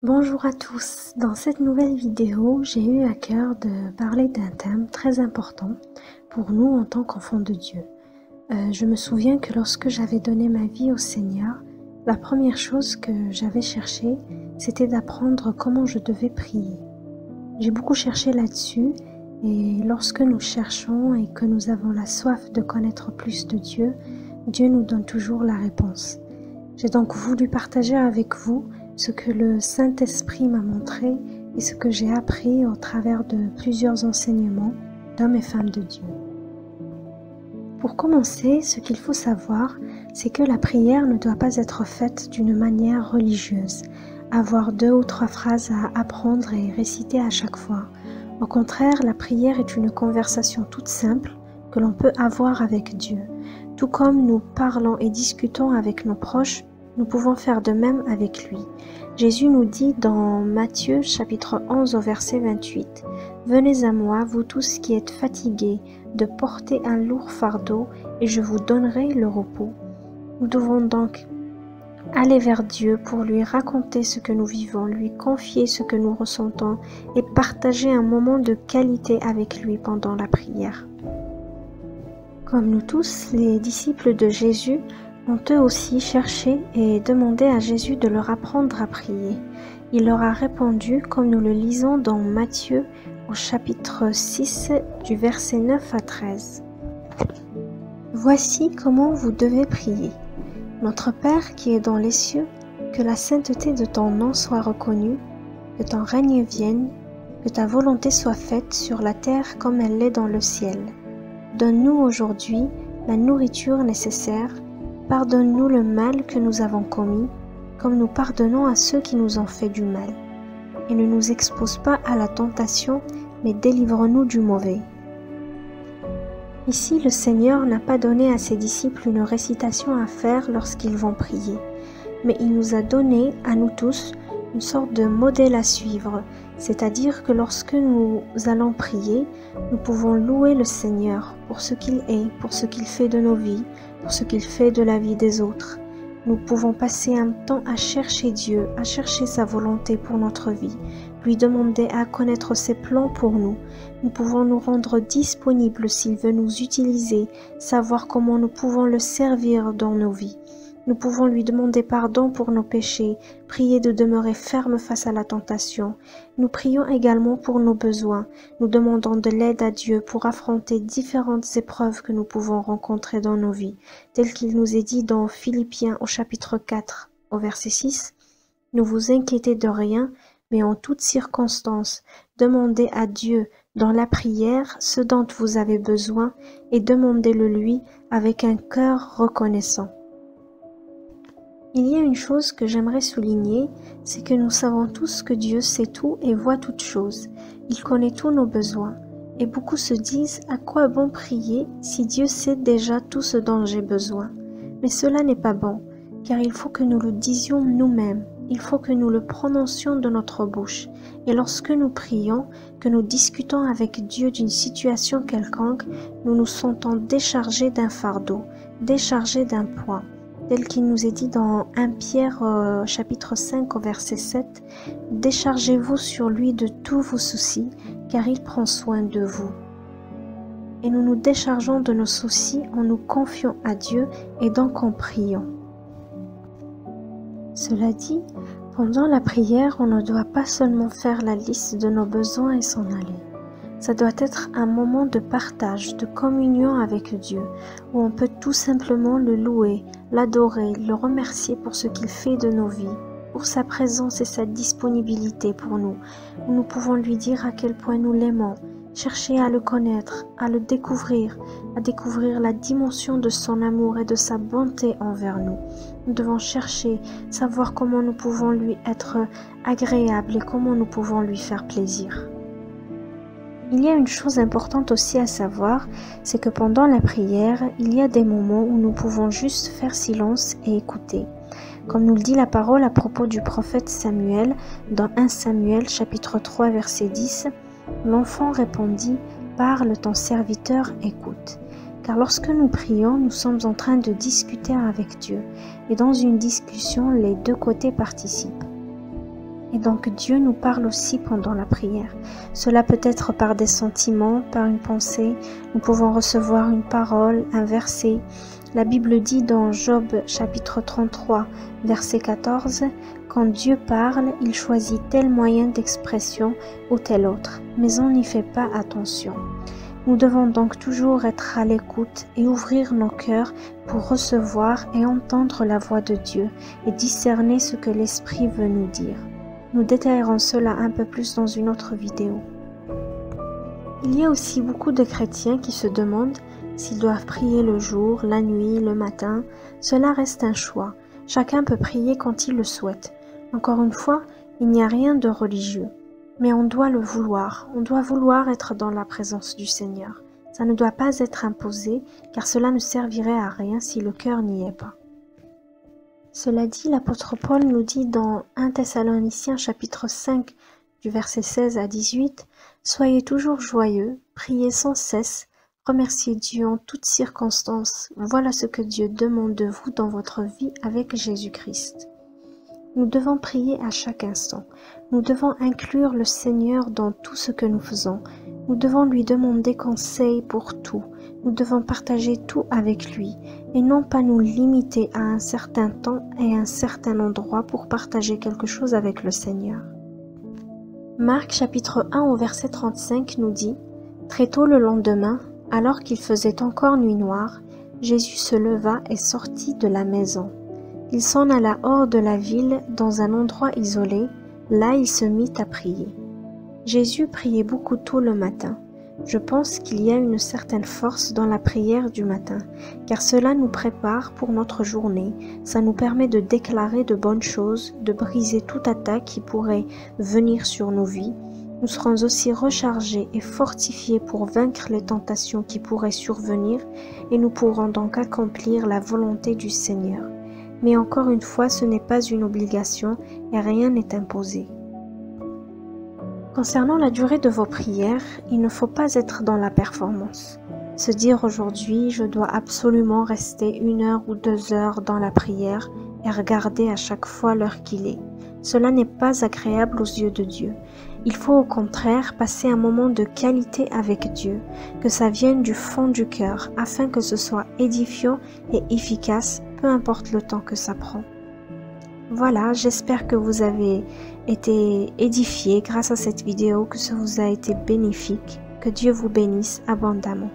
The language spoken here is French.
Bonjour à tous, dans cette nouvelle vidéo, j'ai eu à cœur de parler d'un thème très important pour nous en tant qu'enfants de Dieu. Je me souviens que lorsque j'avais donné ma vie au Seigneur, la première chose que j'avais cherché, c'était d'apprendre comment je devais prier. J'ai beaucoup cherché là-dessus et lorsque nous cherchons et que nous avons la soif de connaître plus de Dieu, Dieu nous donne toujours la réponse. J'ai donc voulu partager avec vous ce que le Saint-Esprit m'a montré et ce que j'ai appris au travers de plusieurs enseignements d'hommes et femmes de Dieu. Pour commencer, ce qu'il faut savoir, c'est que la prière ne doit pas être faite d'une manière religieuse, avoir 2 ou 3 phrases à apprendre et réciter à chaque fois. Au contraire, la prière est une conversation toute simple que l'on peut avoir avec Dieu. Tout comme nous parlons et discutons avec nos proches, nous pouvons faire de même avec lui. Jésus nous dit dans Matthieu chapitre 11 au verset 28 « Venez à moi, vous tous qui êtes fatigués, de porter un lourd fardeau, et je vous donnerai le repos. » Nous devons donc aller vers Dieu pour lui raconter ce que nous vivons, lui confier ce que nous ressentons et partager un moment de qualité avec lui pendant la prière. Comme nous tous, les disciples de Jésus ont eux aussi cherché et demandé à Jésus de leur apprendre à prier. Il leur a répondu comme nous le lisons dans Matthieu au chapitre 6 du verset 9 à 13. « Voici comment vous devez prier. Notre Père qui est dans les cieux, que la sainteté de ton nom soit reconnue, que ton règne vienne, que ta volonté soit faite sur la terre comme elle l'est dans le ciel. Donne-nous aujourd'hui la nourriture nécessaire. Pardonne-nous le mal que nous avons commis, comme nous pardonnons à ceux qui nous ont fait du mal. Et ne nous expose pas à la tentation, mais délivre-nous du mauvais. » Ici, le Seigneur n'a pas donné à ses disciples une récitation à faire lorsqu'ils vont prier, mais il nous a donné, à nous tous, une sorte de modèle à suivre, c'est-à-dire que lorsque nous allons prier, nous pouvons louer le Seigneur pour ce qu'il est, pour ce qu'il fait de nos vies, pour ce qu'il fait de la vie des autres. Nous pouvons passer un temps à chercher Dieu, à chercher sa volonté pour notre vie, lui demander à connaître ses plans pour nous. Nous pouvons nous rendre disponibles s'il veut nous utiliser, savoir comment nous pouvons le servir dans nos vies. Nous pouvons lui demander pardon pour nos péchés, prier de demeurer ferme face à la tentation. Nous prions également pour nos besoins. Nous demandons de l'aide à Dieu pour affronter différentes épreuves que nous pouvons rencontrer dans nos vies, tel qu'il nous est dit dans Philippiens au chapitre 4, au verset 6. « Ne vous inquiétez de rien, mais en toutes circonstances, demandez à Dieu dans la prière ce dont vous avez besoin et demandez-le lui avec un cœur reconnaissant. » Il y a une chose que j'aimerais souligner, c'est que nous savons tous que Dieu sait tout et voit toutes choses. Il connaît tous nos besoins. Et beaucoup se disent « À quoi bon prier si Dieu sait déjà tout ce dont j'ai besoin ?» Mais cela n'est pas bon, car il faut que nous le disions nous-mêmes. Il faut que nous le prononcions de notre bouche. Et lorsque nous prions, que nous discutons avec Dieu d'une situation quelconque, nous nous sentons déchargés d'un fardeau, déchargés d'un poids. Tel qu'il nous est dit dans 1 Pierre chapitre 5 au verset 7, « Déchargez-vous sur lui de tous vos soucis, car il prend soin de vous. » Et nous nous déchargeons de nos soucis en nous confiant à Dieu et donc en priant. Cela dit, pendant la prière, on ne doit pas seulement faire la liste de nos besoins et s'en aller. Ça doit être un moment de partage, de communion avec Dieu, où on peut tout simplement le louer, l'adorer, le remercier pour ce qu'il fait de nos vies, pour sa présence et sa disponibilité pour nous, où nous pouvons lui dire à quel point nous l'aimons, chercher à le connaître, à le découvrir, à découvrir la dimension de son amour et de sa bonté envers nous. Nous devons chercher, savoir comment nous pouvons lui être agréables et comment nous pouvons lui faire plaisir. Il y a une chose importante aussi à savoir, c'est que pendant la prière, il y a des moments où nous pouvons juste faire silence et écouter. Comme nous le dit la parole à propos du prophète Samuel, dans 1 Samuel chapitre 3 verset 10, « L'enfant répondit, « Parle, ton serviteur écoute. » Car lorsque nous prions, nous sommes en train de discuter avec Dieu, et dans une discussion, les deux côtés participent. Et donc Dieu nous parle aussi pendant la prière. Cela peut être par des sentiments, par une pensée. Nous pouvons recevoir une parole, un verset. La Bible dit dans Job chapitre 33, verset 14, « Quand Dieu parle, il choisit tel moyen d'expression ou tel autre, mais on n'y fait pas attention. » Nous devons donc toujours être à l'écoute et ouvrir nos cœurs pour recevoir et entendre la voix de Dieu et discerner ce que l'Esprit veut nous dire. Nous détaillerons cela un peu plus dans une autre vidéo. Il y a aussi beaucoup de chrétiens qui se demandent s'ils doivent prier le jour, la nuit, le matin. Cela reste un choix. Chacun peut prier quand il le souhaite. Encore une fois, il n'y a rien de religieux. Mais on doit le vouloir. On doit vouloir être dans la présence du Seigneur. Ça ne doit pas être imposé, car cela ne servirait à rien si le cœur n'y est pas. Cela dit, l'apôtre Paul nous dit dans 1 Thessaloniciens chapitre 5 du verset 16 à 18 « Soyez toujours joyeux, priez sans cesse, remerciez Dieu en toutes circonstances. Voilà ce que Dieu demande de vous dans votre vie avec Jésus-Christ. » Nous devons prier à chaque instant. Nous devons inclure le Seigneur dans tout ce que nous faisons. Nous devons lui demander conseil pour tout. Nous devons partager tout avec lui et non pas nous limiter à un certain temps et un certain endroit pour partager quelque chose avec le Seigneur. Marc chapitre 1 au verset 35 nous dit « Très tôt le lendemain, alors qu'il faisait encore nuit noire, Jésus se leva et sortit de la maison. Il s'en alla hors de la ville dans un endroit isolé, là il se mit à prier. » Jésus priait beaucoup tôt le matin. Je pense qu'il y a une certaine force dans la prière du matin, car cela nous prépare pour notre journée, ça nous permet de déclarer de bonnes choses, de briser toute attaque qui pourrait venir sur nos vies. Nous serons aussi rechargés et fortifiés pour vaincre les tentations qui pourraient survenir et nous pourrons donc accomplir la volonté du Seigneur. Mais encore une fois, ce n'est pas une obligation et rien n'est imposé. Concernant la durée de vos prières, il ne faut pas être dans la performance. Se dire aujourd'hui, je dois absolument rester 1 heure ou 2 heures dans la prière et regarder à chaque fois l'heure qu'il est. Cela n'est pas agréable aux yeux de Dieu. Il faut au contraire passer un moment de qualité avec Dieu, que ça vienne du fond du cœur, afin que ce soit édifiant et efficace, peu importe le temps que ça prend. Voilà, j'espère que vous avez été édifiés grâce à cette vidéo, que ça vous a été bénéfique. Que Dieu vous bénisse abondamment.